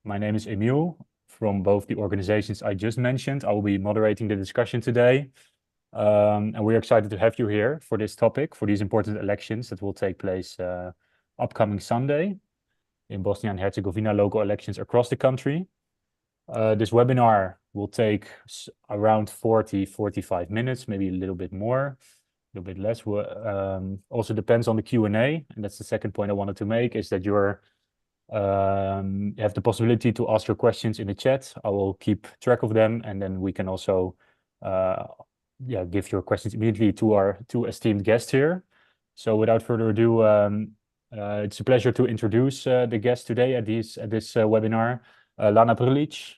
My name is Emil from both the organizations I just mentioned. I will be moderating the discussion today. And we're excited to have you here for this topic, for these important elections that will take place upcoming Sunday in Bosnia and Herzegovina, local elections across the country. This webinar will take around 45 minutes, maybe a little bit more, a little bit less. Also depends on the Q&A, and that's the second point I wanted to make, is that you have the possibility to ask your questions in the chat. I will keep track of them, and then we can also give your questions immediately to our two esteemed guests here. So without further ado, it's a pleasure to introduce the guests today at this webinar. Lana Prlić,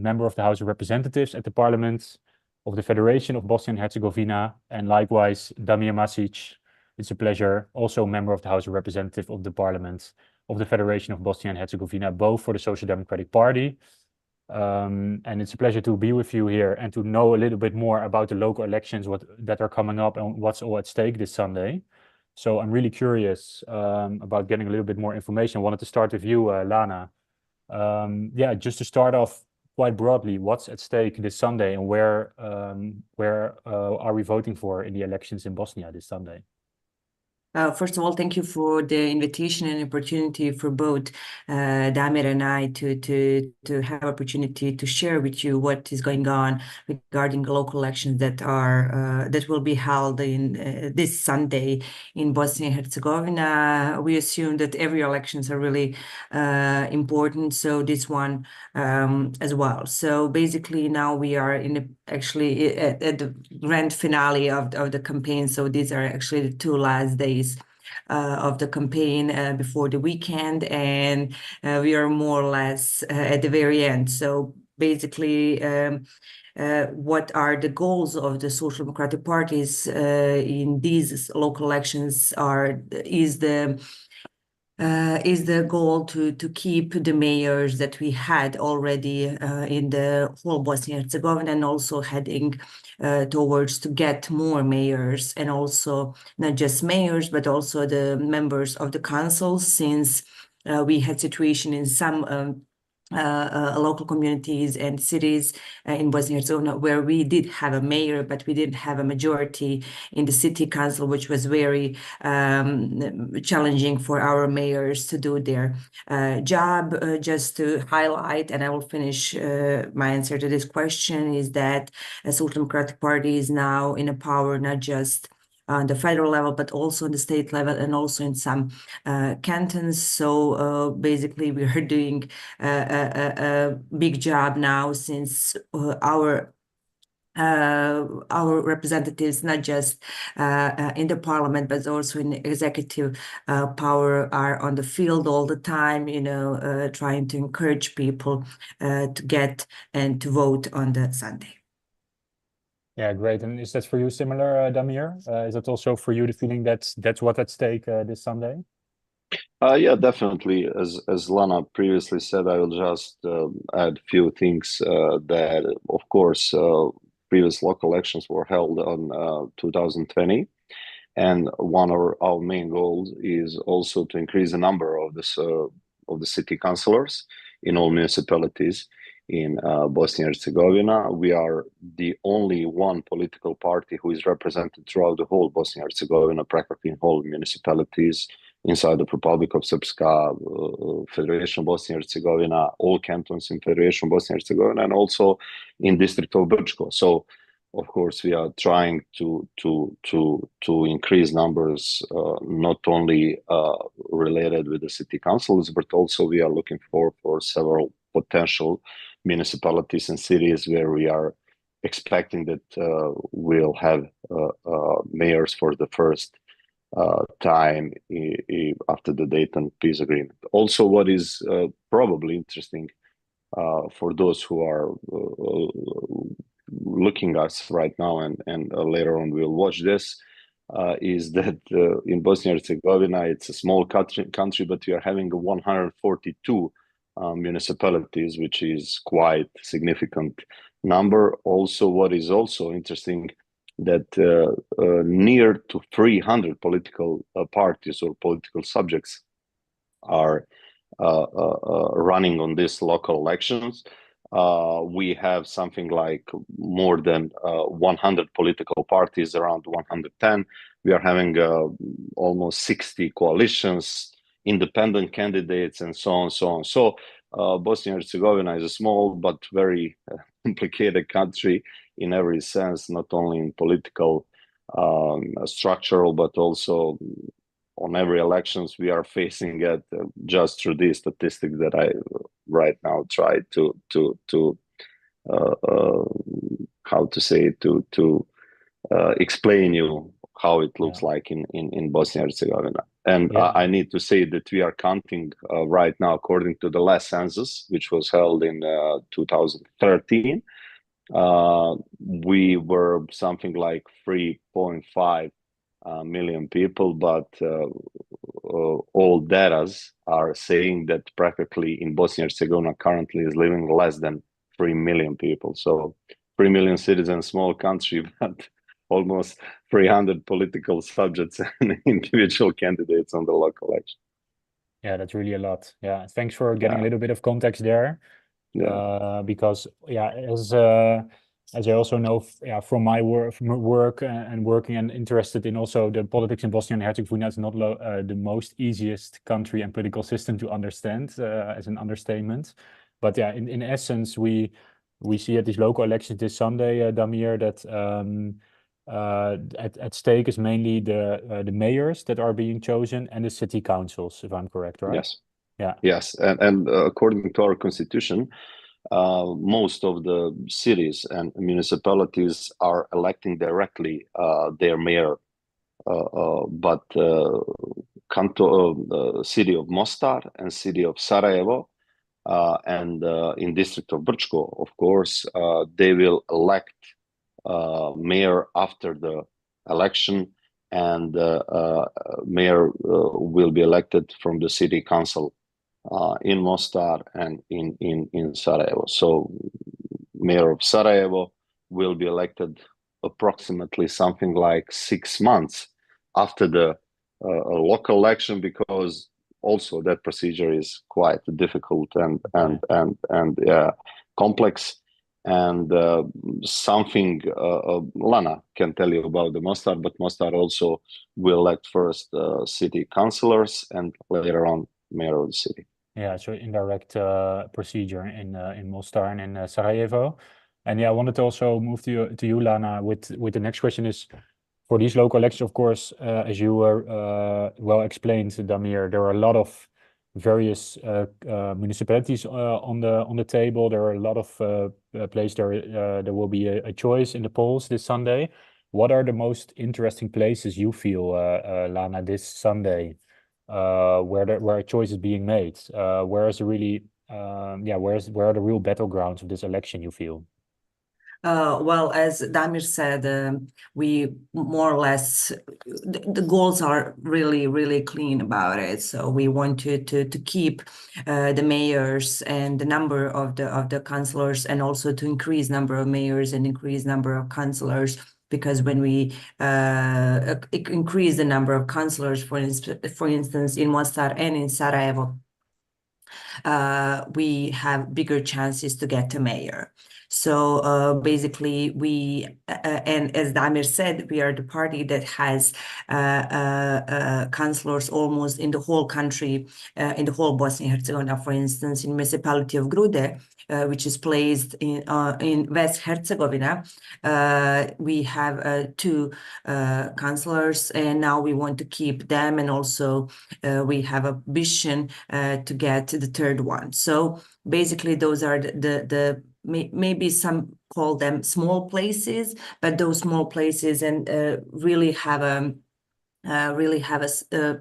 member of the House of Representatives at the Parliament of the Federation of Bosnia and Herzegovina, and likewise Damir Mašić. It's a pleasure, also a member of the House of Representatives of the Parliament of the Federation of Bosnia and Herzegovina, both for the Social Democratic Party. And it's a pleasure to be with you here and to know a little bit more about the local elections that are coming up and what's all at stake this Sunday. So I'm really curious about getting a little bit more information. I wanted to start with you, Lana. Just to start off quite broadly, what's at stake this Sunday, and where are we voting for in the elections in Bosnia this Sunday? First of all, thank you for the invitation and opportunity for both Damir and I to have opportunity to share with you what is going on regarding local elections that will be held in this Sunday in Bosnia and Herzegovina. We assume that every elections are really important, so this one as well. So basically, now we are actually at the grand finale of the campaign. So these are actually the two last days of the campaign before the weekend, and we are more or less at the very end. So basically, what are the goals of the Social Democratic parties in these local elections is the goal to keep the mayors that we had already in the whole Bosnia and Herzegovina, and also heading towards to get more mayors, and also not just mayors, but also the members of the councils, since we had situation in some local communities and cities in Bosnia and Herzegovina where we did have a mayor, but we didn't have a majority in the city council, which was very challenging for our mayors to do their job. Just to highlight, and I will finish my answer to this question, is that the Social Democratic Party is now in a power not just on the federal level, but also on the state level, and also in some cantons. So basically, we are doing a big job now, since our representatives, not just in the parliament, but also in the executive power, are on the field all the time, trying to encourage people to get and to vote on the Sunday. Yeah, great. And is that for you similar, Damir? Is that also for you the feeling that's what's at stake this Sunday? Yeah, definitely. As Lana previously said, I will just add a few things that, of course, previous local elections were held on 2020. And one of our main goals is also to increase the number of the city councillors in all municipalities in Bosnia and Herzegovina. We are the only one political party who is represented throughout the whole Bosnia and Herzegovina, practically in whole municipalities inside the Republic of Srpska, Federation of Bosnia and Herzegovina, all cantons in Federation of Bosnia and Herzegovina, and also in District of Brčko. So, of course, we are trying to increase numbers, not only related with the city councils, but also we are looking for several potential municipalities and cities where we are expecting that we'll have mayors for the first time after the Dayton Peace Agreement. Also, what is probably interesting for those who are looking at us right now and later on we'll watch this, is that in Bosnia and Herzegovina, it's a small country, but we are having 142 municipalities, which is quite significant number. Also, what is also interesting, that near to 300 political parties or political subjects are running on these local elections. We have something like more than 100 political parties, around 110. We are having almost 60 coalitions, independent candidates, and so on, so on. So Bosnia and Herzegovina is a small but very complicated country in every sense, not only in political, structural, but also on every elections we are facing it, just through these statistics that I right now try to how to say to explain you how it looks like in Bosnia and Herzegovina. And I need to say that we are counting right now, according to the last census, which was held in 2013. We were something like 3.5 million people, but all data are saying that practically in Bosnia and Herzegovina currently is living less than 3 million people. So 3 million citizens, small country, but almost 300 political subjects and individual candidates on the local election. Yeah, that's really a lot. Yeah, thanks for getting a little bit of context there. Because as I also know, from my work and working and interested in also the politics in Bosnia and Herzegovina, it's not the most easiest country and political system to understand, as an understatement. But yeah, in essence, we see at these local elections this Sunday, Damir, that at stake is mainly the mayors that are being chosen and the city councils, if I'm correct, right? Yes. Yeah. Yes, and according to our constitution, most of the cities and municipalities are electing directly their mayor, but city of Mostar and city of Sarajevo and in district of Brčko, of course, they will elect mayor after the election, and mayor will be elected from the city council in Mostar and in Sarajevo. So mayor of Sarajevo will be elected approximately something like 6 months after the local election, because also that procedure is quite difficult and complex. And something Lana can tell you about the Mostar, but Mostar also will elect first city councillors and later on mayor of the city. Yeah, so indirect procedure in Mostar and in Sarajevo. And yeah, I wanted to also move to you, Lana, with the next question is, for these local elections, of course, as you were well explained, Damir, there are a lot of various municipalities on the table. There are a lot of places there will be a choice in the polls this Sunday. What are the most interesting places you feel, Lana, this Sunday, where a choice is being made? Where are the real battlegrounds of this election, you feel? Well, as Damir said, we more or less, the goals are really, really clean about it. So we want to keep the mayors and the number of the councillors, and also to increase number of mayors and increase number of councillors. Because when we increase the number of councillors, for instance, in Mostar and in Sarajevo, we have bigger chances to get a mayor. So basically, we and as Damir said, we are the party that has councillors almost in the whole country, in the whole Bosnia and Herzegovina. For instance, in municipality of Grude, which is placed in West Herzegovina, we have 2 councillors, and now we want to keep them, and also we have a vision to get the 3rd one. So basically, those are the maybe some call them small places, but those small places and really have a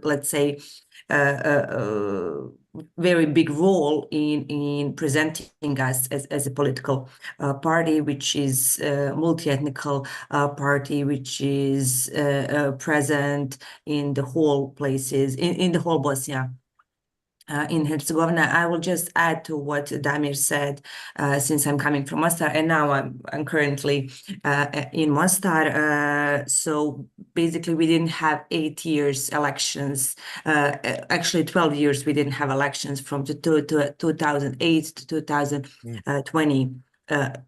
let's say very big role in presenting us as a political party, which is a multi-ethnical party, which is present in the whole places in the whole Bosnia. in Herzegovina. I will just add to what Damir said, since I'm coming from Mostar, and now I'm currently in Mostar. So basically, we didn't have 8 years elections. Actually, 12 years we didn't have elections from 2008 to 2020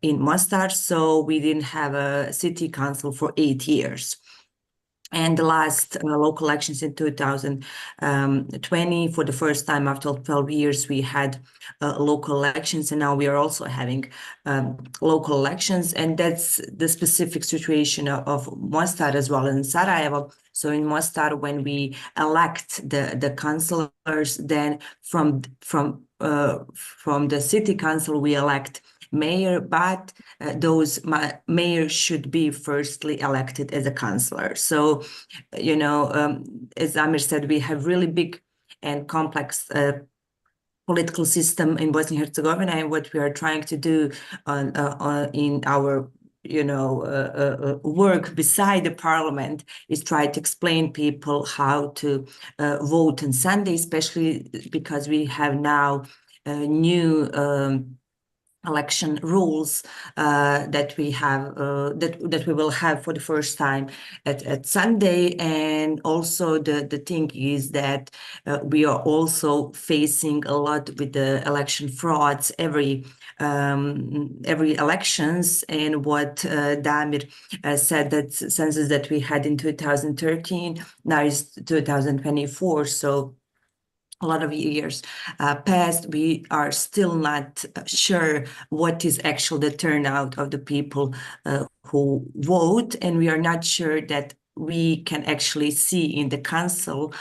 in Mostar. So we didn't have a city council for 8 years. And the last local elections in 2020, for the first time after 12 years, we had local elections, and now we are also having local elections. And that's the specific situation of Mostar as well in Sarajevo. So in Mostar, when we elect the councillors, then from the city council, we elect mayor, but those mayors should be firstly elected as a councillor. So, you know, as Damir said, we have really big and complex political system in Bosnia and Herzegovina, and what we are trying to do in our work beside the parliament is try to explain people how to vote on Sunday, especially because we have now new election rules that we have that we will have for the first time at Sunday. And also the thing is that we are also facing a lot with the election frauds every elections. And what Damir said, that census that we had in 2013 now is 2024, so a lot of years passed. We are still not sure what is actually the turnout of the people who vote, and we are not sure that we can actually see in the council,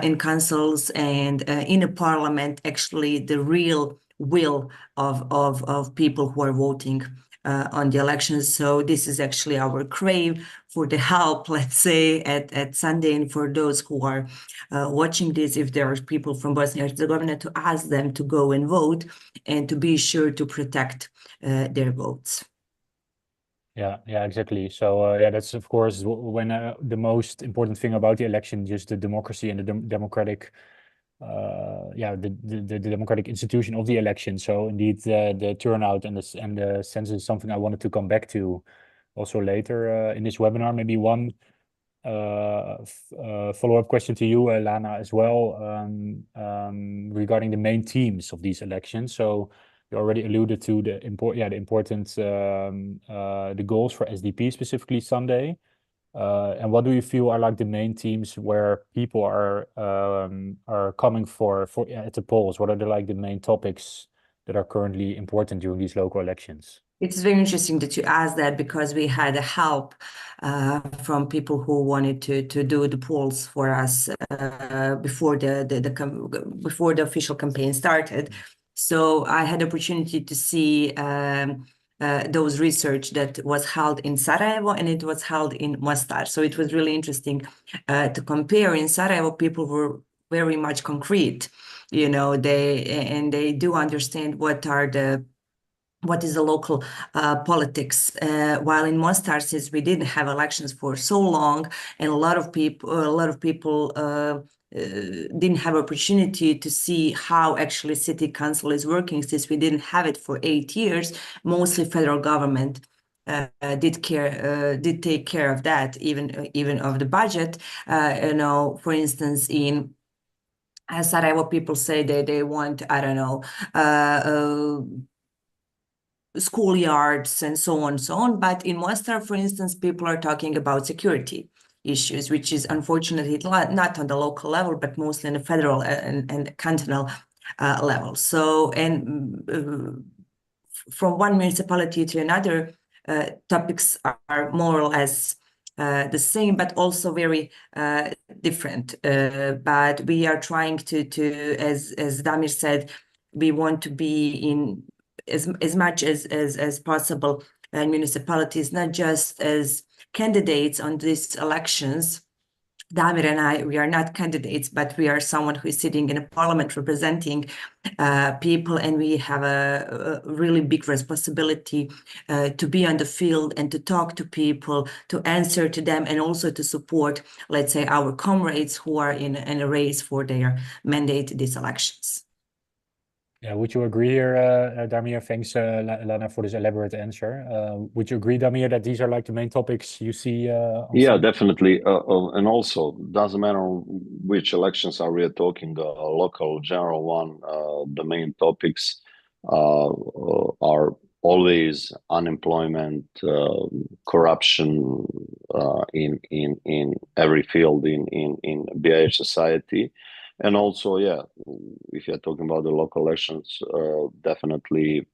in councils and in a parliament actually the real will of people who are voting on the elections. So this is actually our crave for the help, let's say, at Sunday, and for those who are watching this, if there are people from Bosnia and Herzegovina, to ask them to go and vote and to be sure to protect their votes. Yeah, exactly. So yeah, that's of course when the most important thing about the election, just the democracy and the democratic, the democratic institution of the election. So indeed, the turnout and the census is something I wanted to come back to also later in this webinar. Maybe one follow-up question to you, Lana, as well, regarding the main themes of these elections. So you already alluded to the goals for SDP, specifically Sunday. And what do you feel are like the main themes where people are coming for at the polls? What are the main topics that are currently important during these local elections? It's very interesting that you asked that, because we had help from people who wanted to do the polls for us before the official campaign started. So I had the opportunity to see those research that was held in Sarajevo, and it was held in Mostar. So it was really interesting to compare. In Sarajevo, people were very much concrete, they do understand what is the local politics, while in Mostar, since we didn't have elections for so long, and a lot of people didn't have opportunity to see how actually city council is working, since we didn't have it for 8 years. Mostly federal government did take care of that, even of the budget. For instance, in Sarajevo, people say they want, I don't know, schoolyards and so on. But in Mostar, for instance, people are talking about security issues, which is unfortunately not on the local level, but mostly on the federal and cantonal level. So, and from one municipality to another, topics are more or less the same, but also very different. But we are trying to as Damir said, we want to be in as much as possible municipalities, not just as candidates on these elections. Damir and I, we are not candidates, but we are someone who is sitting in a parliament representing people, and we have a really big responsibility to be on the field and to talk to people, to answer to them, and also to support, let's say, our comrades who are in a race for their mandate these elections. Yeah, would you agree here, Damir? Thanks, Lana, for this elaborate answer. Would you agree, Damir, that these are like the main topics you see on Yeah, some? definitely. And also, doesn't matter which elections are we talking, local, general one, the main topics are always unemployment, corruption in every field in BiH society. And also, yeah, if you're talking about the local elections, definitely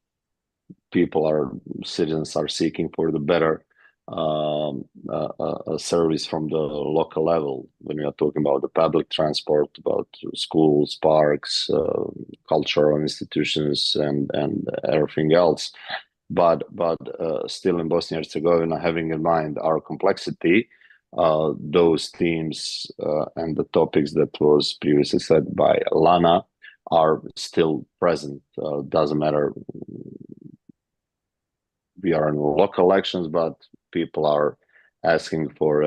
citizens are seeking for the better service from the local level when we are talking about the public transport, about schools, parks, cultural institutions, and everything else. But still in Bosnia and Herzegovina, having in mind our complexity, those themes and the topics that was previously said by Lana are still present. Doesn't matter, we are in local elections, but people are asking for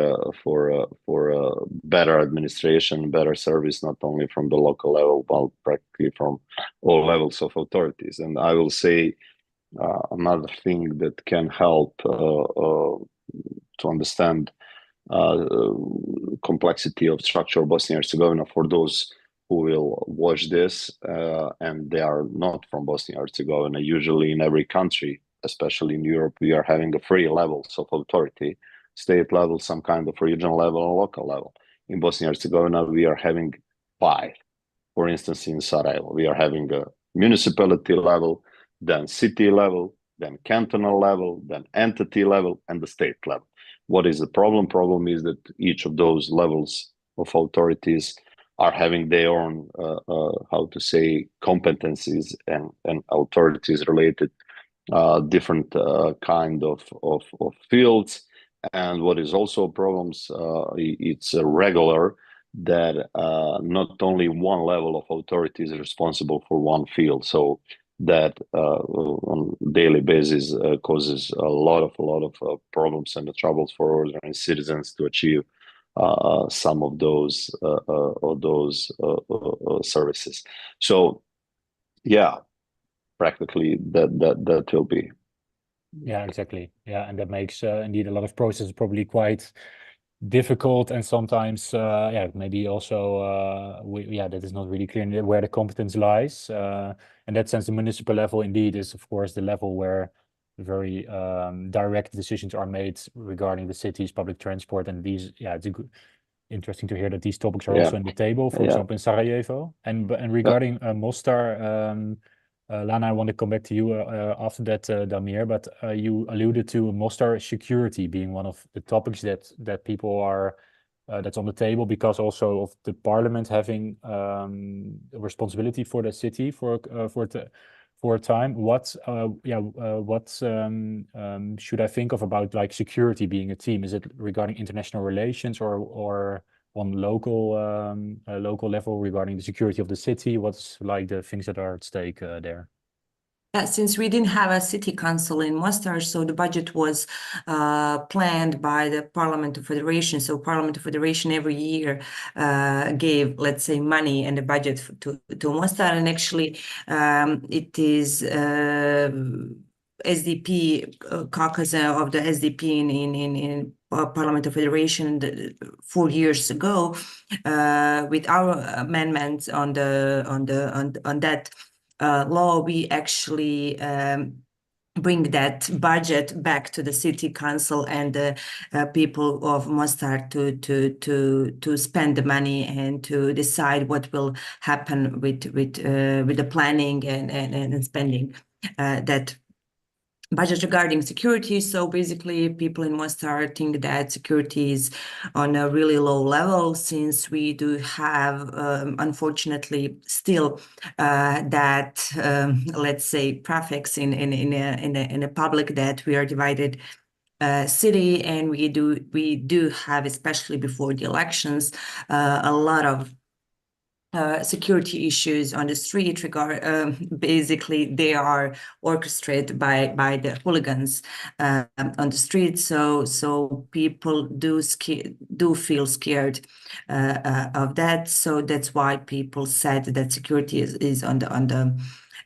better administration, better service, not only from the local level, but practically from all levels of authorities. And I will say another thing that can help to understand complexity of structure of Bosnia and Herzegovina for those who will watch this and they are not from Bosnia and Herzegovina. Usually in every country, especially in Europe, we are having the three levels of authority: state level, some kind of regional level, and local level. In Bosnia and Herzegovina, we are having five. For instance, in Sarajevo, we are having a municipality level, then city level, then cantonal level, then entity level, and the state level. What is the problem? Problem is that each of those levels of authorities are having their own, how to say, competencies and authorities related different kind of fields. And what is also problems, it's regular that not only one level of authority is responsible for one field. So that on daily basis causes a lot of problems and troubles for ordinary citizens to achieve some of those services. So yeah, practically that will be. Yeah, exactly. Yeah, and that makes indeed a lot of processes probably quite difficult, and sometimes yeah, maybe also that is not really clear where the competence lies. In that sense, the municipal level indeed is of course the level where very direct decisions are made regarding the city's public transport, and these, yeah, it's interesting to hear that these topics are also on the table, for example, in Sarajevo. And regarding Mostar, Lana, I want to come back to you after that, Damir, but you alluded to Mostar security being one of the topics that people are that's on the table, because also of the parliament having a responsibility for the city for a time. What should I think of about like security being a theme? Is it regarding international relations or on local level regarding the security of the city? What's like the things that are at stake there? Since we didn't have a city council in Mostar, so the budget was planned by the Parliament of Federation. So Parliament of Federation every year gave, let's say, money and the budget to Mostar, and actually it is SDP caucus of the SDP in Parliament of Federation 4 years ago, with our amendments on that law, we actually bring that budget back to the city council and the people of Mostar to spend the money and to decide what will happen with the planning and spending that budget regarding security. So basically people in Mostar think that security is on a really low level, since we do have unfortunately still that let's say prefix in a public, that we are divided city, and we do have, especially before the elections, a lot of security issues on the street. Basically they are orchestrated by the hooligans on the street, so people do feel scared of that. So that's why people said that security is on the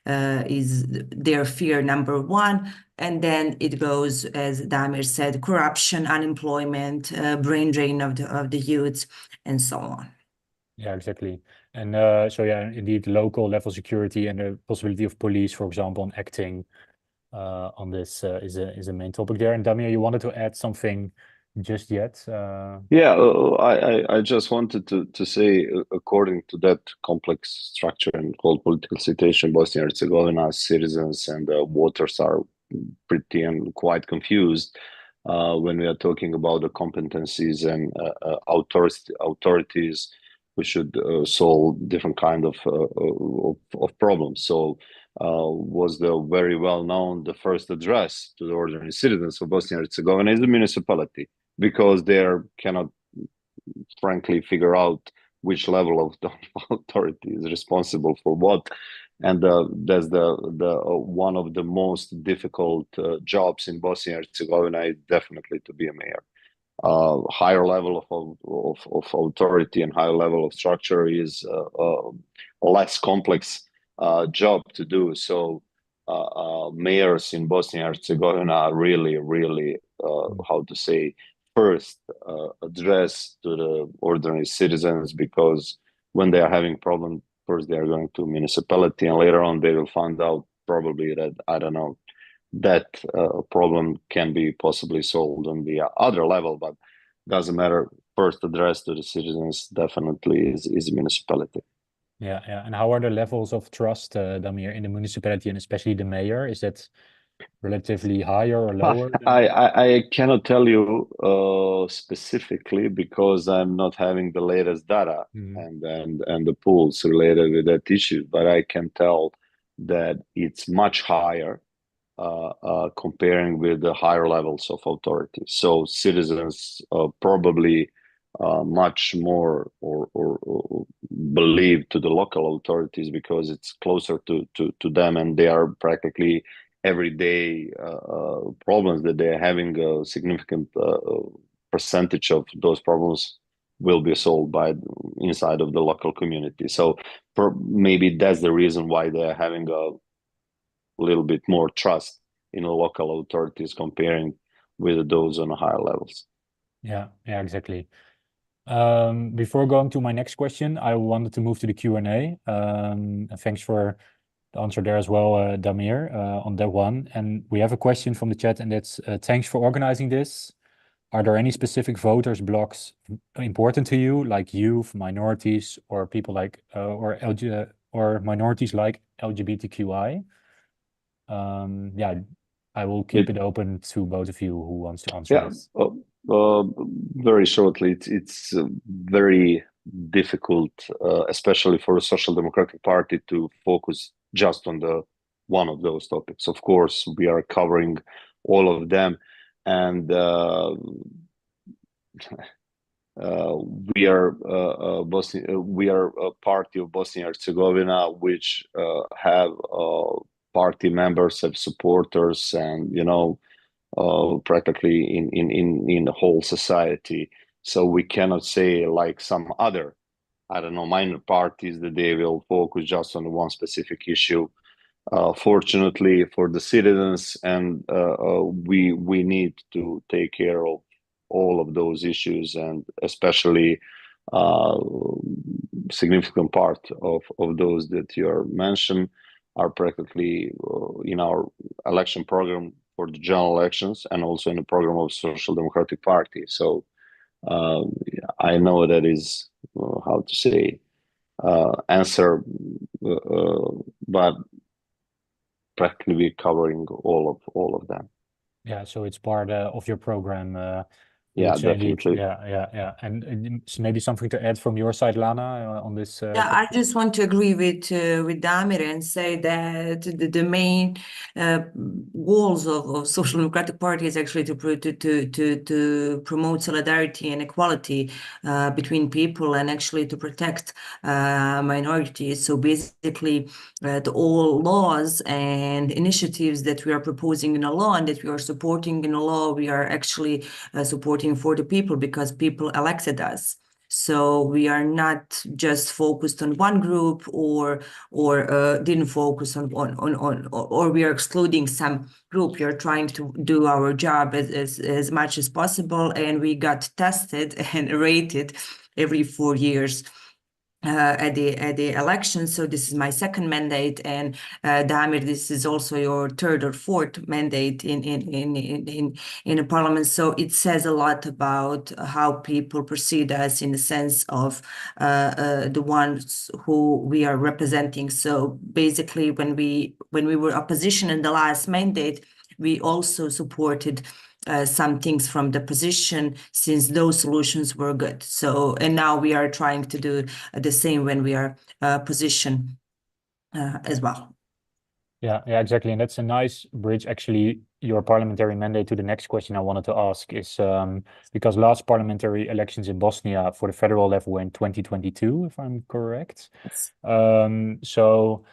is their fear number one. And then it goes, as Damir said, corruption, unemployment, brain drain of the youths, and so on. Yeah, exactly. And so yeah, indeed, local level security and the possibility of police, for example, on acting on this is a main topic there. And Damir, you wanted to add something just yet? Yeah, I just wanted to say, according to that complex structure and whole political situation, Bosnia and Herzegovina citizens and voters are pretty and quite confused when we are talking about the competencies and authorities who should solve different kind of problems. So was the very well known the first address to the ordinary citizens of Bosnia and Herzegovina is the municipality, because they cannot frankly figure out which level of the authority is responsible for what, and that's the one of the most difficult jobs in Bosnia and Herzegovina is definitely to be a mayor. Higher level of authority and higher level of structure is a less complex job to do. So mayors in Bosnia and Herzegovina are really how to say, first address to the ordinary citizens, because when they are having problems, first they are going to municipality, and later on they will find out probably that, I don't know, that problem can be possibly solved on the other level, but doesn't matter. First address to the citizens definitely is municipality. Yeah, yeah. And how are the levels of trust, Damir, in the municipality and especially the mayor? Is that relatively higher or lower? I cannot tell you specifically, because I'm not having the latest data and the polls related with that issue, but I can tell that it's much higher comparing with the higher levels of authority. So citizens probably much more or believe to the local authorities because it's closer to them, and they are practically everyday problems that they're having. A significant percentage of those problems will be solved by inside of the local community. So maybe that's the reason why they're having a little bit more trust in the local authorities comparing with those on higher levels. Yeah, exactly. Before going to my next question, I wanted to move to the Q&A. Thanks for the answer there as well, Damir, on that one. And we have a question from the chat, and that's thanks for organizing this. Are there any specific voters blocks important to you, like youth, minorities, or people like or minorities like LGBTQI? Yeah, I will keep it open to both of you who wants to answer this. Very shortly, it's very difficult, especially for the Social Democratic Party, to focus just on the one of those topics. Of course, we are covering all of them, and we are a party of Bosnia and Herzegovina, which have party members, have supporters, and practically in the whole society. So we cannot say like some other, I don't know, minor parties that they will focus just on one specific issue. Fortunately for the citizens, and we need to take care of all of those issues, and especially significant part of those that you are mentioned are practically in our election program for the general elections, and also in the program of Social Democratic Party. So I know that is how to say answer, but practically we're covering all of them. Yeah, so it's part of your program. Yeah, definitely. Yeah. And maybe something to add from your side, Lana, on this. Yeah, I just want to agree with Damir and say that the main goals of Social Democratic Party is actually to promote solidarity and equality between people, and actually to protect minorities. So basically, all laws and initiatives that we are proposing in a law and that we are supporting in a law, we are actually supporting for the people, because people elected us. So we are not just focused on one group or didn't focus on or we are excluding some group. We are trying to do our job as much as possible, and we got tested and rated every 4 years at the election. So this is my second mandate, and Damir, this is also your third or fourth mandate in a parliament. So it says a lot about how people perceive us in the sense of the ones who we are representing. So basically, when we were opposition in the last mandate, we also supported some things from the position, since those solutions were good. So, and now we are trying to do the same when we are position as well. Yeah, exactly. And that's a nice bridge, actually, your parliamentary mandate to the next question I wanted to ask is because last parliamentary elections in Bosnia for the federal level were in 2022, if I'm correct. Yes. So,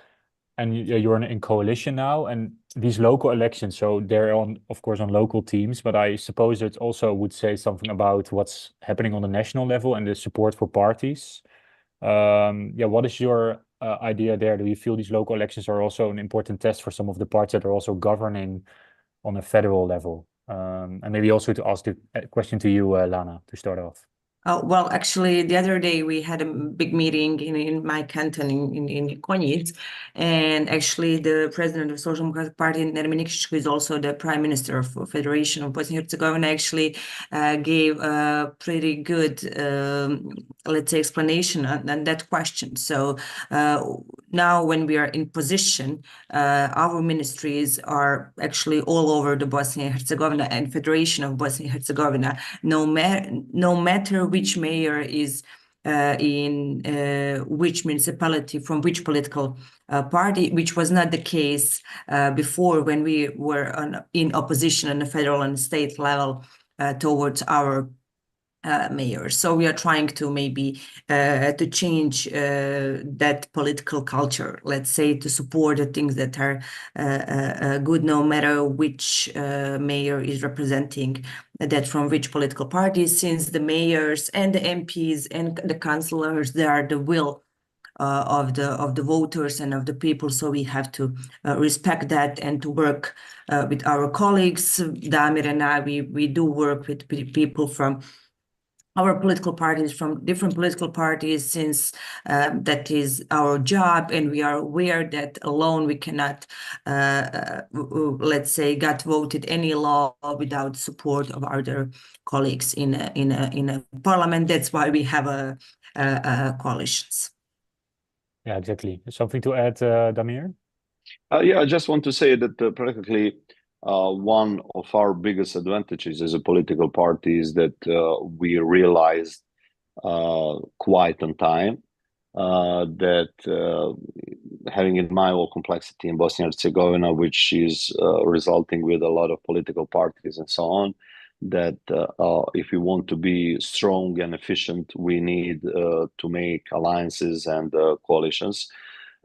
and you're in coalition now, and these local elections, so they're of course, on local teams, but I suppose it also would say something about what's happening on the national level and the support for parties. What is your idea there? Do you feel these local elections are also an important test for some of the parties that are also governing on a federal level? And maybe also to ask the question to you, Lana, to start off. Well, actually, the other day we had a big meeting in my canton in Konjic, and actually the president of the Social Democratic Party, Damir Mašić, who is also the prime minister of Federation of Bosnia and Herzegovina, actually gave a pretty good, let's say, explanation on that question. So now when we are in position, our ministries are actually all over the Bosnia and Herzegovina and Federation of Bosnia and Herzegovina, no matter which mayor is in which municipality, from which political party, which was not the case before when we were in opposition on the federal and state level towards our mayors. So we are trying to maybe to change that political culture, let's say, to support the things that are good, no matter which mayor is representing that from which political party, since the mayors and the MPs and the councillors, they are the will of the voters and of the people. So we have to respect that and to work with our colleagues. Damir and I, we do work with people from our political parties, from different political parties, since that is our job, and we are aware that alone we cannot, let's say, get voted any law without support of other colleagues in a parliament. That's why we have coalitions. Yeah, exactly. Something to add, Damir? I just want to say that practically one of our biggest advantages as a political party is that we realized quite on time that having in mind all complexity in Bosnia and Herzegovina, which is resulting with a lot of political parties and so on, that if we want to be strong and efficient, we need to make alliances and coalitions.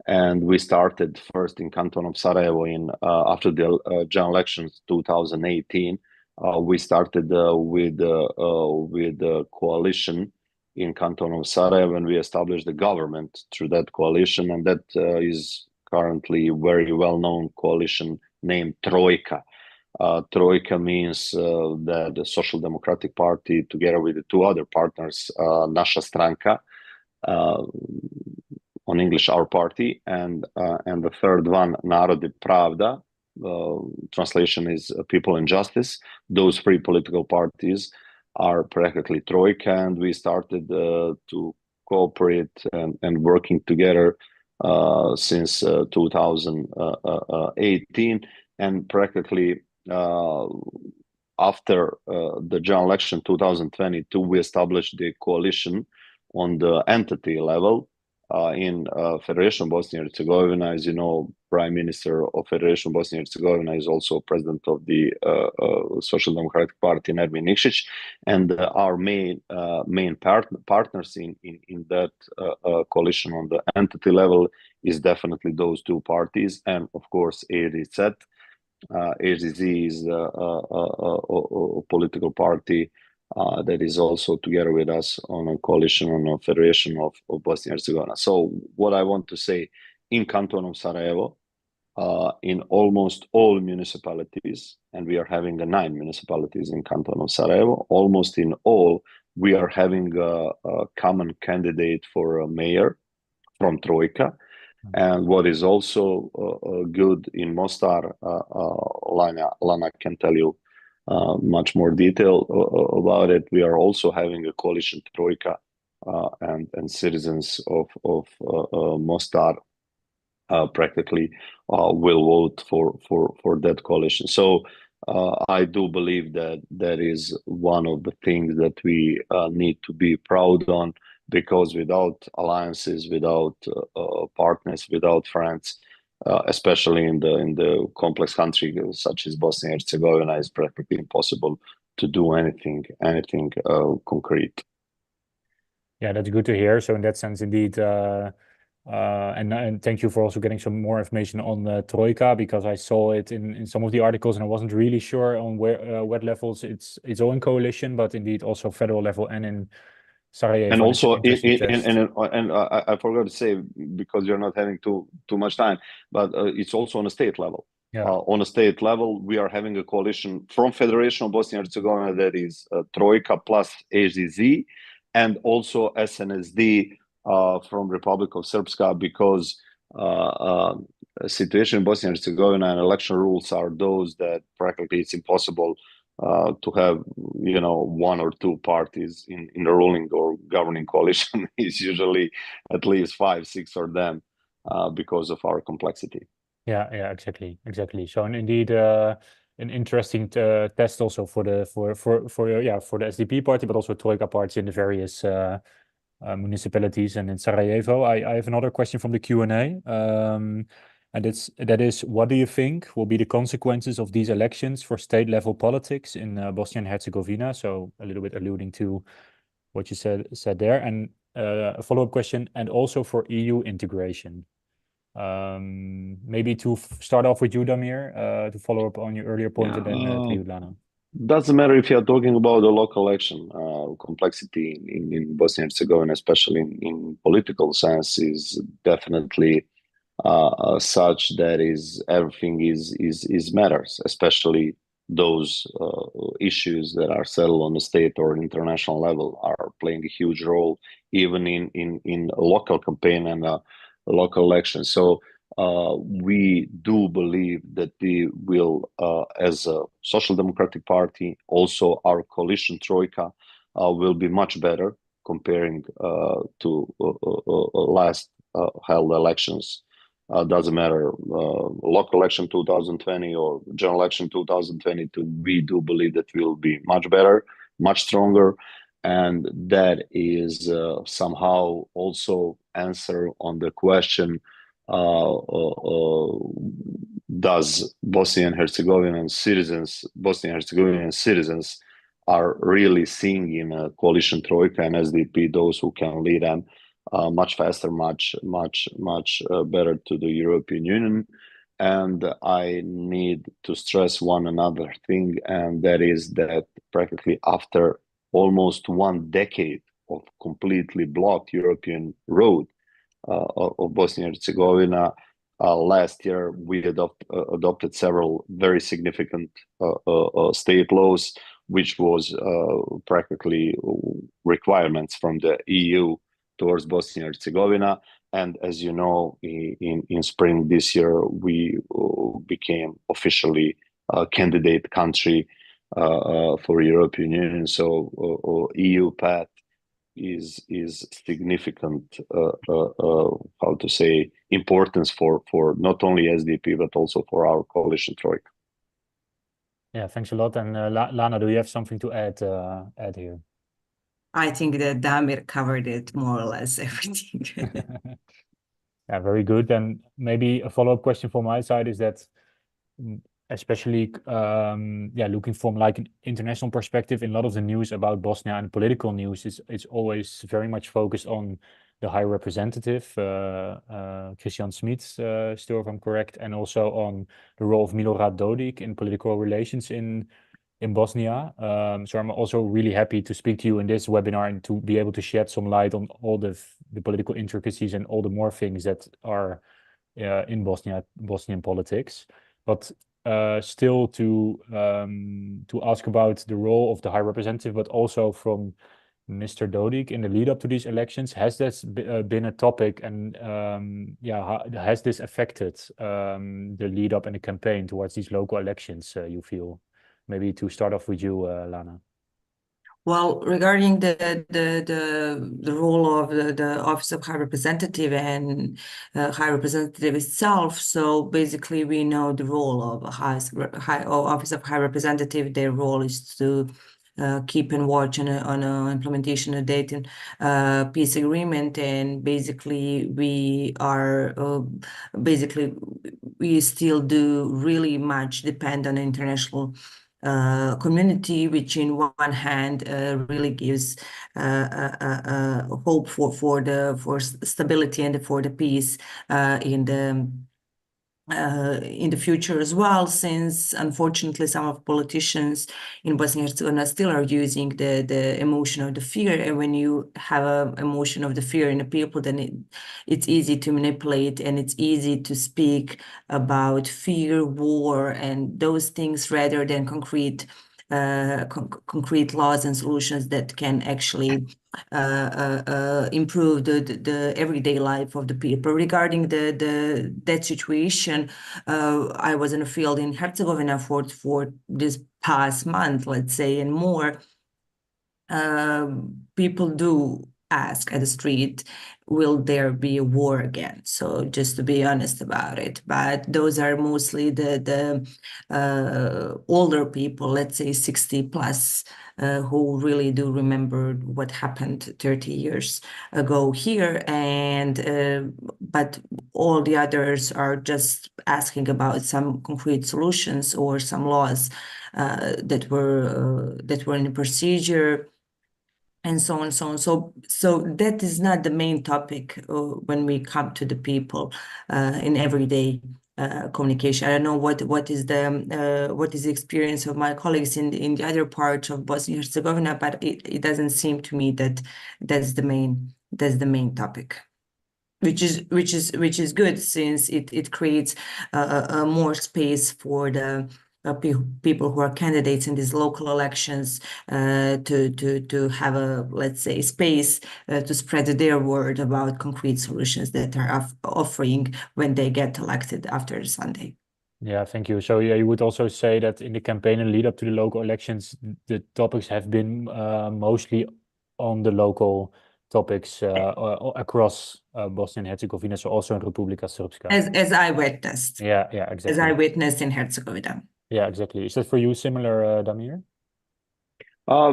And we started first in Canton of Sarajevo after the general elections 2018. We started with a coalition in Canton of Sarajevo, and we established the government through that coalition, and that is currently a very well-known coalition named Trojka. Trojka means that the Social Democratic Party, together with the two other partners, Naša stranka, on English, our party, and the third one, Narod I Pravda, translation is People and Justice. Those three political parties are practically Trojka, and we started to cooperate and working together since 2018, and practically after the general election 2022, we established the coalition on the entity level. In Federation of Bosnia and Herzegovina, as you know, Prime Minister of Federation of Bosnia and Herzegovina is also President of the Social Democratic Party, Damir Mašić, and our main partners in that coalition on the entity level is definitely those two parties, and of course AZZ. AZZ is a political party that is also together with us on a coalition, on a federation of Bosnia and Herzegovina. So what I want to say, in Canton of Sarajevo, in almost all municipalities, and we are having 9 municipalities in Canton of Sarajevo, almost in all, we are having a common candidate for a mayor from Trojka. And what is also good in Mostar, Lana can tell you much more detail about it. We are also having a coalition Trojka, and citizens of Mostar practically will vote for that coalition. So I do believe that that is one of the things that we need to be proud on, because without alliances, without partners, without friends, especially in the complex country such as Bosnia and Herzegovina, it's practically impossible to do anything concrete. Yeah, that's good to hear. So in that sense, indeed, and thank you for also getting some more information on Trojka, because I saw it in some of the articles and I wasn't really sure on where what levels it's own coalition, but indeed also federal level and in Sarajevo. And also, and I forgot to say, because you're not having too much time, but it's also on a state level. Yeah. On a state level, we are having a coalition from Federation of Bosnia and Herzegovina that is Trojka plus HDZ, and also SNSD from Republic of Srpska, because situation in Bosnia and Herzegovina and election rules are those that practically it's impossible to have, you know, 1 or 2 parties in the ruling or governing coalition. Is usually at least 5, 6 of them because of our complexity. Yeah, exactly. So, and indeed, an interesting test also for the SDP party, but also Trojka parties in the various municipalities and in Sarajevo. I have another question from the Q&A. And that is, what do you think will be the consequences of these elections for state-level politics in Bosnia and Herzegovina? So a little bit alluding to what you said there. And a follow-up question, and also for EU integration. Maybe to start off with you, Damir, to follow up on your earlier point, and then to you, Lana. Doesn't matter if you're talking about the local election. Complexity in Bosnia and Herzegovina, especially in political sense, is definitely such that is everything is matters, especially those issues that are settled on the state or international level are playing a huge role, even in a local campaign and a local election. So we do believe that we will, as a Social Democratic Party, also our coalition Trojka will be much better comparing to last held elections. Doesn't matter, local election 2020 or general election 2022, we do believe that we will be much better, much stronger, and that is somehow also answer on the question, does Bosnian Herzegovinian citizens are really seeing in a coalition Trojka and SDP those who can lead them much faster, much better to the European Union. And I need to stress one another thing, and that is that practically after almost 1 decade of completely blocked European road of Bosnia and Herzegovina, last year we adopted several very significant state laws, which was practically requirements from the EU towards Bosnia and Herzegovina. And as you know, in spring this year, we became officially a candidate country for European Union. So EU path is significant, how to say, importance for not only SDP, but also for our coalition Trojka. Yeah, thanks a lot. And Lana, do you have something to add here? I think that Damir covered it more or less everything. Yeah, very good. And maybe a follow-up question from my side is that, especially looking from like an international perspective, in a lot of the news about Bosnia and political news, it's always very much focused on the High Representative, Christian Smith, still if I'm correct, and also on the role of Milorad Dodik in political relations in in Bosnia. So I'm also really happy to speak to you in this webinar and to be able to shed some light on all the political intricacies and all the more things that are in Bosnian politics. But still to ask about the role of the High Representative, but also from Mr. Dodik in the lead up to these elections, has this been a topic, and has this affected the lead up and the campaign towards these local elections, you feel? Maybe to start off with you, Lana. Well, regarding the role of the Office of High Representative and High Representative itself, so basically we know the role of Office of High Representative. Their role is to keep and watch on implementation of Dayton peace agreement, and basically we are we still do really much depend on international community, which in one hand really gives hope for stability and for the peace in the future as well, since unfortunately some of politicians in Bosnia and Herzegovina still are using the emotion of the fear, and when you have an emotion of the fear in the people, then it's easy to manipulate, and it's easy to speak about fear, war, and those things rather than concrete laws and solutions that can actually improve the everyday life of the people. Regarding that situation, I was in the field in Herzegovina for this past month, let's say, and more. People do ask at the street, will there be a war again? So just to be honest about it, but those are mostly the older people, let's say 60 plus, who really do remember what happened 30 years ago here, and but all the others are just asking about some concrete solutions or some laws that were in the procedure, and so on and so on. So that is not the main topic when we come to the people in everyday communication. I don't know what is the experience of my colleagues in the other parts of Bosnia and Herzegovina, but it doesn't seem to me that that's the main topic, which is good, since it creates more space for the people who are candidates in these local elections to have a, let's say, space to spread their word about concrete solutions that are offering when they get elected after Sunday. Yeah, thank you. So yeah, you would also say that in the campaign and lead up to the local elections, the topics have been mostly on the local topics across Bosnia and Herzegovina, so also in Republika Srpska. As I witnessed. Yeah, exactly. As I witnessed in Herzegovina. Yeah, exactly. Is that for you similar, Damir?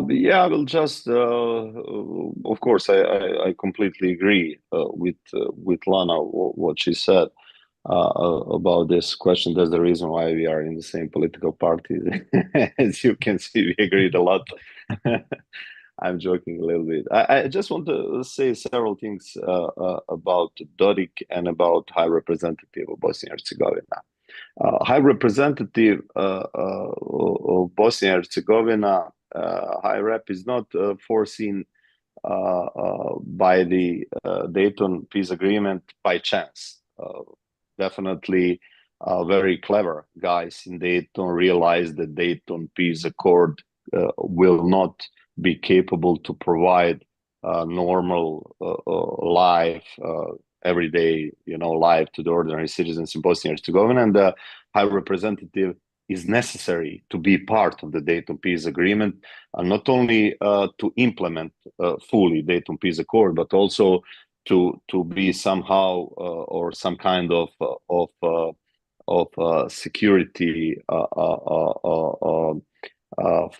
Yeah, I will just, of course, I completely agree with Lana, what she said about this question. That's the reason why we are in the same political party. As you can see, we agreed a lot. I'm joking a little bit. I just want to say several things about Dodik and about High Representative of Bosnia and Herzegovina. High Representative of Bosnia and Herzegovina, High Rep, is not foreseen by the Dayton Peace Agreement by chance. Definitely very clever guys in Dayton realized that Dayton Peace Accord will not be capable to provide normal life, everyday, life to the ordinary citizens in Bosnia and Herzegovina, and the High Representative is necessary to be part of the Dayton Peace Agreement, and not only to implement fully Dayton Peace Accord, but also to be somehow or some kind of security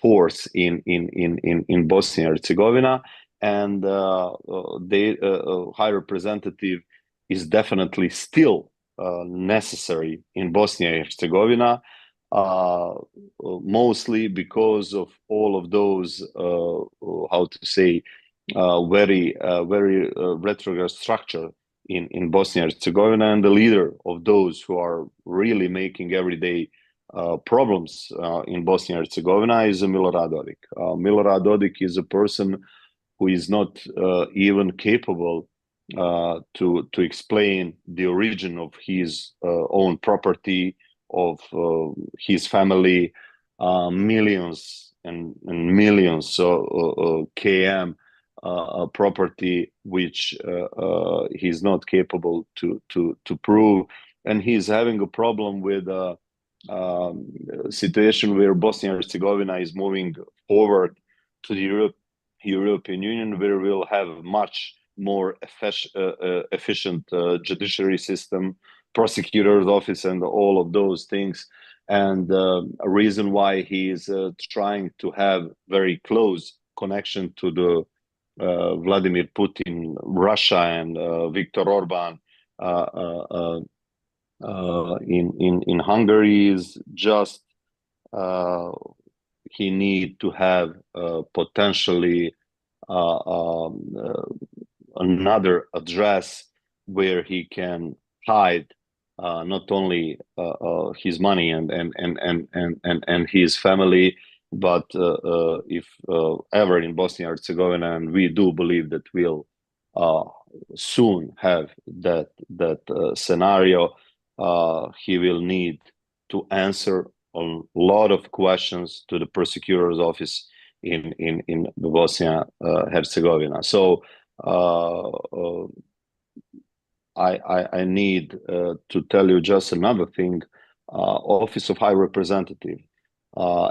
force in Bosnia and Herzegovina, and the High Representative is definitely still necessary in Bosnia and Herzegovina, mostly because of all of those, how to say, very retrograde structure in Bosnia and Herzegovina, and the leader of those who are really making everyday problems in Bosnia and Herzegovina is Milorad Dodik. Milorad Dodik is a person who is not even capable to explain the origin of his own property, of his family, millions and millions km property, which he's not capable to prove, and he's having a problem with situation where Bosnia and Herzegovina is moving forward to the European Union, where we'll have much more efficient judiciary system, prosecutor's office, and all of those things. And a reason why he is trying to have very close connection to the Vladimir Putin, Russia, and Viktor Orban in Hungary is just he need to have potentially another address where he can hide not only his money and his family, but if ever in Bosnia and Herzegovina, and we do believe that we'll soon have that scenario, he will need to answer a lot of questions to the prosecutor's office in Bosnia Herzegovina. So I need to tell you just another thing. Office of High Representative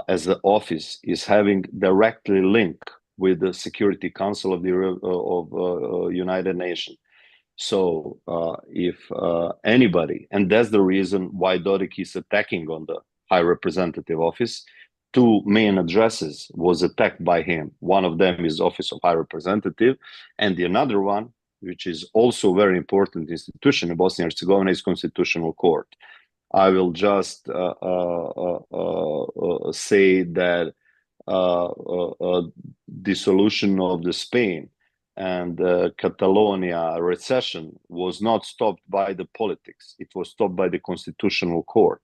as the office is having directly link with the Security Council of the United Nations. So if anybody, and that's the reason why Dodik is attacking on the High Representative office, two main addresses was attacked by him. One of them is Office of High Representative, and the another one, which is also very important institution in Bosnia and Herzegovina, is Constitutional Court. I will just say that dissolution of the Spain and Catalonia recession was not stopped by the politics. It was stopped by the Constitutional Court.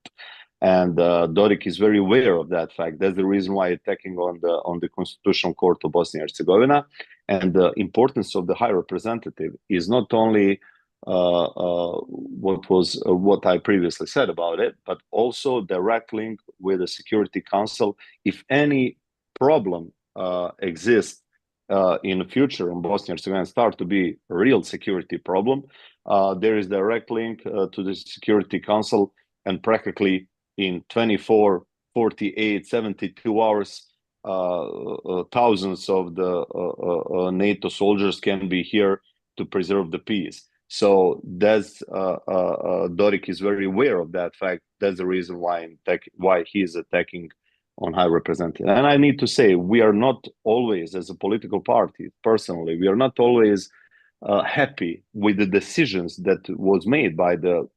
And Dodik is very aware of that fact. That's the reason why attacking on the Constitutional Court of Bosnia and Herzegovina. And the importance of the High Representative is not only what I previously said about it, but also direct link with the Security Council. If any problem exists in the future in Bosnia and Herzegovina, start to be a real security problem, there is direct link to the Security Council, and practically in 24, 48, 72 hours, thousands of the NATO soldiers can be here to preserve the peace. So that's Dodik is very aware of that fact. That's the reason why he is attacking on High Representative. And I need to say, we are not always, as a political party, personally, we are not always happy with the decisions that was made by the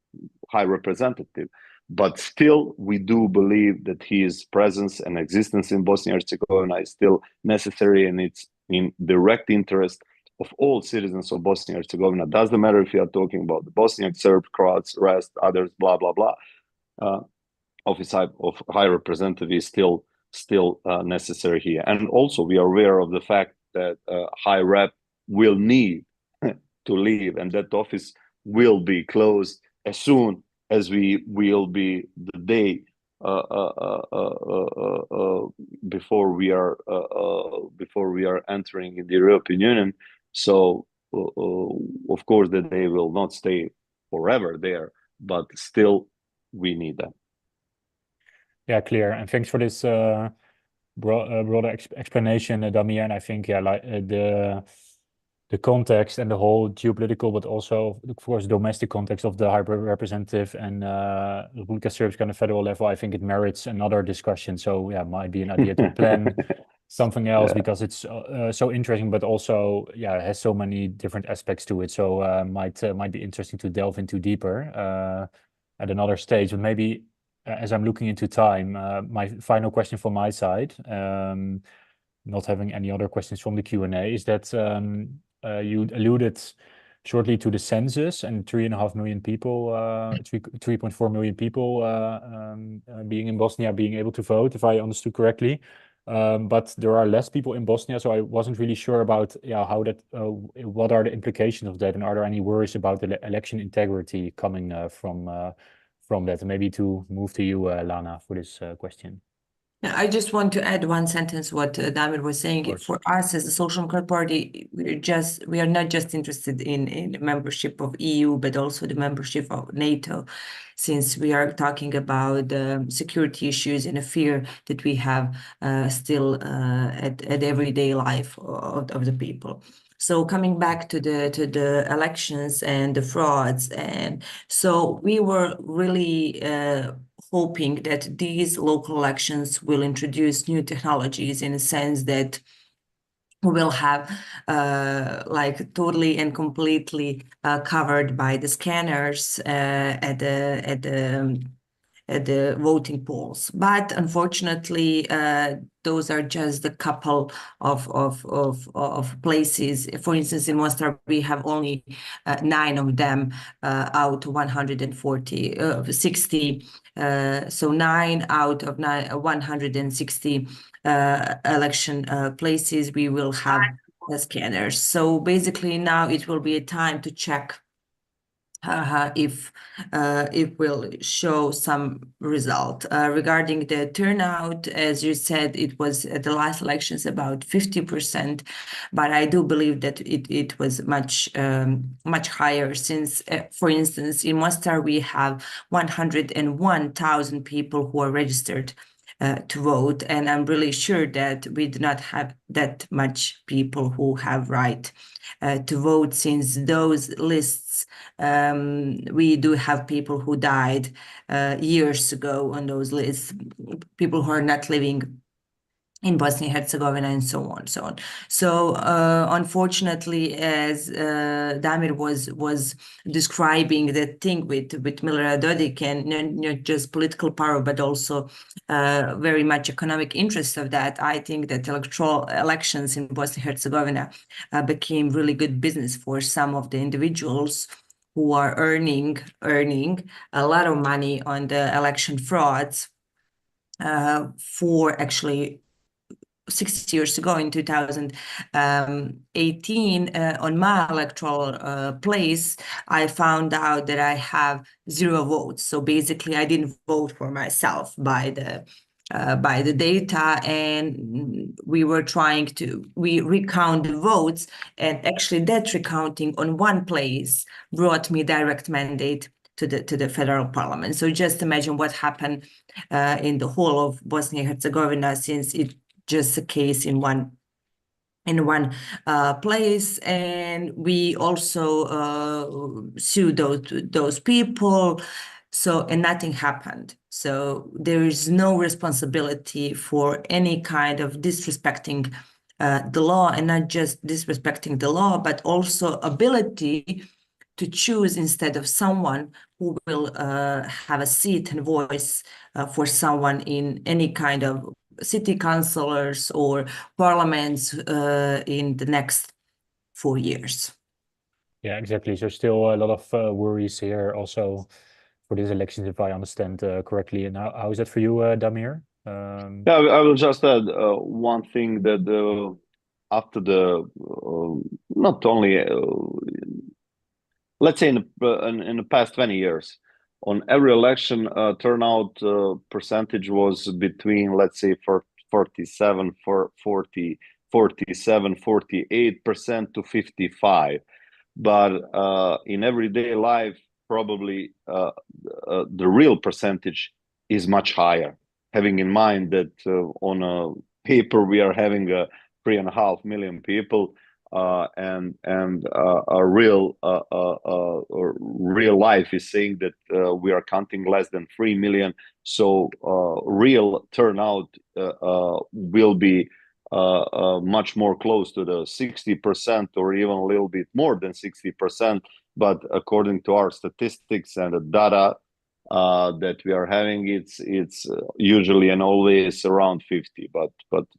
High Representative. But still, we do believe that his presence and existence in Bosnia and Herzegovina is still necessary, and it's in direct interest of all citizens of Bosnia and Herzegovina. Doesn't matter if you are talking about the Bosnian, Serb, Croats, rest, others, blah, blah, blah. Office of High Representative is still necessary here. And also, we are aware of the fact that High Rep will need to leave, and that office will be closed as soon as we will be the day before we are entering the European Union. So of course that they will not stay forever there, but still we need them. Yeah, clear. And thanks for this broader explanation, Damir. And I think like the context and the whole geopolitical, but also, of course, domestic context of the High Representative and Republika Srpska on a federal level, I think it merits another discussion. So yeah, might be an idea to plan something else, because it's so interesting, but also it has so many different aspects to it. So might be interesting to delve into deeper at another stage. But maybe as I'm looking into time, my final question from my side, not having any other questions from the Q&A, is that you alluded shortly to the census and 3.5 million people, 3.4 million people being in Bosnia, being able to vote, if I understood correctly. But there are less people in Bosnia, so I wasn't really sure about how that, what are the implications of that, and are there any worries about the election integrity coming from that? And maybe to move to you, Lana, for this question. I just want to add one sentence what Damir was saying. For us as a Social Democrat Party, we are not just interested in membership of EU, but also the membership of NATO, since we are talking about security issues and a fear that we have still at everyday life of the people. So coming back to the elections and the frauds, and so we were really hoping that these local elections will introduce new technologies in a sense that we will have like totally and completely covered by the scanners at the voting polls. But unfortunately, those are just a couple of places. For instance, in Mostar, we have only 9 of them out of 160. So 9 out of 160 election places, we will have scanners. So basically now it will be a time to check if it will show some result. Regarding the turnout, as you said, it was at the last elections about 50%, but I do believe that it was much higher, since, for instance, in Mostar we have 101,000 people who are registered to vote, and I'm really sure that we do not have that much people who have right to vote, since those lists, we do have people who died years ago on those lists, people who are not living in Bosnia and Herzegovina, and so on, so on. So unfortunately, as Damir was describing the thing with Milorad Dodik, and not just political power, but also very much economic interest of that, I think that electoral elections in Bosnia and Herzegovina became really good business for some of the individuals who are earning a lot of money on the election frauds for actually 6 years ago in 2018 on my electoral place, I found out that I have 0 votes. So basically, I didn't vote for myself by the data, and we were trying to recount the votes, and actually that recounting on one place brought me direct mandate to the federal parliament. So just imagine what happened in the whole of Bosnia and Herzegovina, since it just a case in one place, and we also sued those people. So, and nothing happened. So there is no responsibility for any kind of disrespecting the law, and not just disrespecting the law, but also ability to choose instead of someone who will have a seat and voice for someone in any kind of city councilors or parliaments in the next 4 years. Yeah, exactly. So still a lot of worries here also for these elections, if I understand correctly. And how is that for you, Damir? Yeah, I will just add one thing, that after the not only let's say in the past 20 years, on every election, turnout percentage was between, let's say, 47, 48% to 55%. But in everyday life, probably the real percentage is much higher, having in mind that on a paper we are having 3.5 million people, and a real life is saying that we are counting less than 3 million. So real turnout will be much more close to the 60%, or even a little bit more than 60%. But according to our statistics and the data that we are having, it's usually and always around 50, but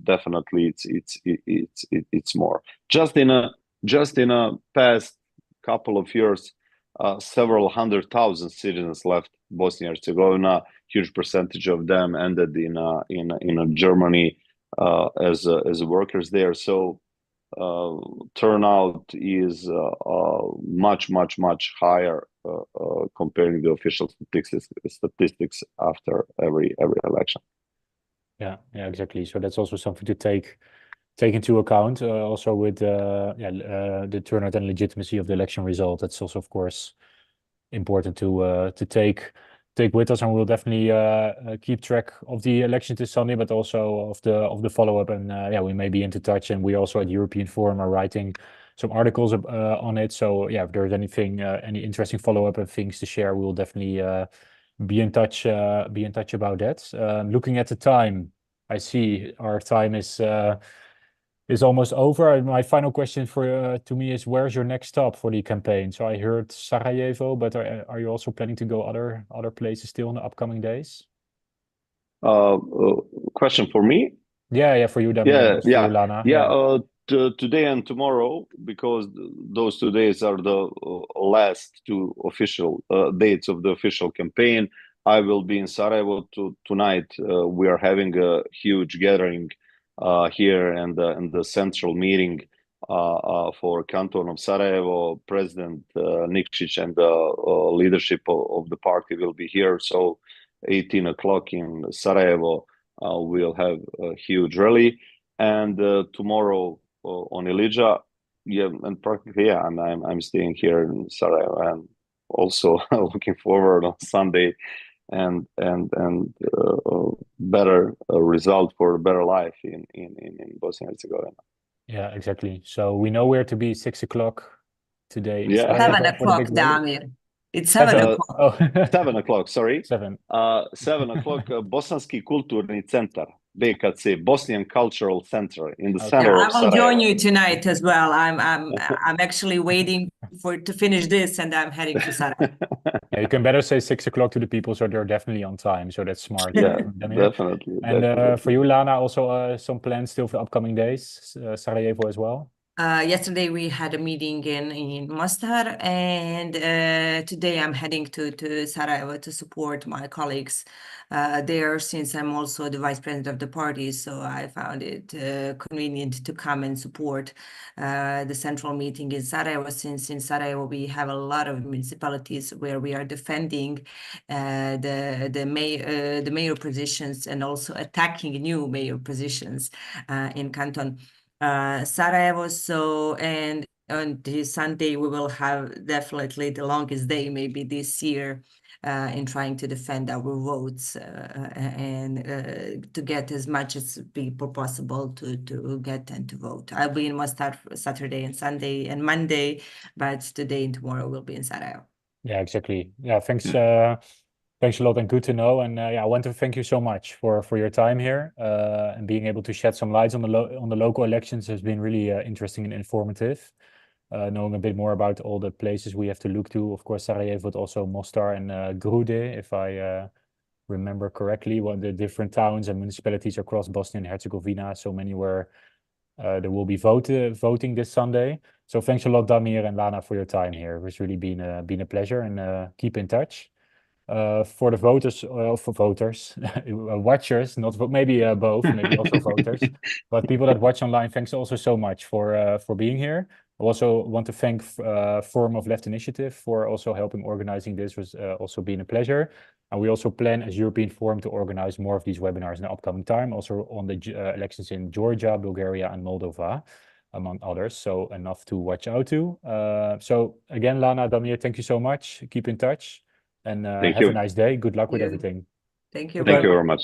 definitely it's more. Just in a past couple of years, several 100,000 citizens left Bosnia and Herzegovina. Huge percentage of them ended in Germany as workers there. So turnout is much higher comparing the official statistics after every election. Yeah, exactly. So that's also something to take into account. Also with the turnout and legitimacy of the election result. That's also, of course, important to take with us, and we'll definitely keep track of the elections this Sunday, but also of the follow-up. And we may be into touch, and we also at European Forum are writing some articles on it. So yeah, if there's anything, any interesting follow-up and things to share, we will definitely be in touch about that. Looking at the time, I see our time is almost over. My final question to me is, where's your next stop for the campaign? So I heard Sarajevo, but are you also planning to go other places still in the upcoming days? Question for me? Yeah, for you, Damir. For you, Lana. Today and tomorrow, because those 2 days are the last two official dates of the official campaign. I will be in Sarajevo tonight. We are having a huge gathering here and the central meeting for Canton of Sarajevo. President Nikšić and the leadership of the party will be here. So 18 o'clock in Sarajevo, we'll have a huge rally. And tomorrow on Ilija, and practically, I'm staying here in Sarajevo, and also looking forward on Sunday and better result for a better life in Bosnia and Herzegovina. Yeah, exactly. So we know where to be 6 o'clock today. Yeah. 7 o'clock, Damir. It's 7 o'clock. 7 o'clock, sorry. 7 o'clock, Bosanski Kulturni Centar, BKC, Bosnian Cultural Center in the center of Sarajevo. I will join you tonight as well. I'm actually waiting to finish this, and I'm heading to Sarajevo. Yeah, you can better say 6 o'clock to the people, so they're definitely on time. So that's smart. Yeah, definitely. And for you, Lana, also some plans still for upcoming days, Sarajevo as well? Yesterday we had a meeting in Mostar, and today I'm heading to Sarajevo to support my colleagues there, since I'm also the vice president of the party. So I found it convenient to come and support the central meeting in Sarajevo, since in Sarajevo we have a lot of municipalities where we are defending the mayor positions and also attacking new mayor positions in Canton Sarajevo. So, and on this Sunday we will have definitely the longest day maybe this year in trying to defend our votes and to get as much as people possible to get and to vote. I'll be in Mostar Saturday and Sunday and Monday, but today and tomorrow we'll be in Sarajevo. Yeah, exactly. Yeah, thanks. Thanks a lot, and good to know. And I want to thank you so much for your time here and being able to shed some light on the local elections has been really interesting and informative. Knowing a bit more about all the places we have to look to, of course, Sarajevo, but also Mostar and Grude, if I remember correctly, one of the different towns and municipalities across Bosnia and Herzegovina. So many where there will be voting this Sunday. So thanks a lot, Damir and Lana, for your time here. It's really been a pleasure, and keep in touch. For the voters, watchers, maybe both, maybe also voters, but people that watch online, thanks also so much for being here. I also want to thank Forum of Left Initiative for also helping organizing this. Was also been a pleasure. And we also plan as European Forum to organize more of these webinars in the upcoming time, also on the elections in Georgia, Bulgaria, and Moldova, among others. So enough to watch out to. So again, Lana, Damir, thank you so much. Keep in touch. And have a nice day. Good luck with everything. Thank you. Thank you very much.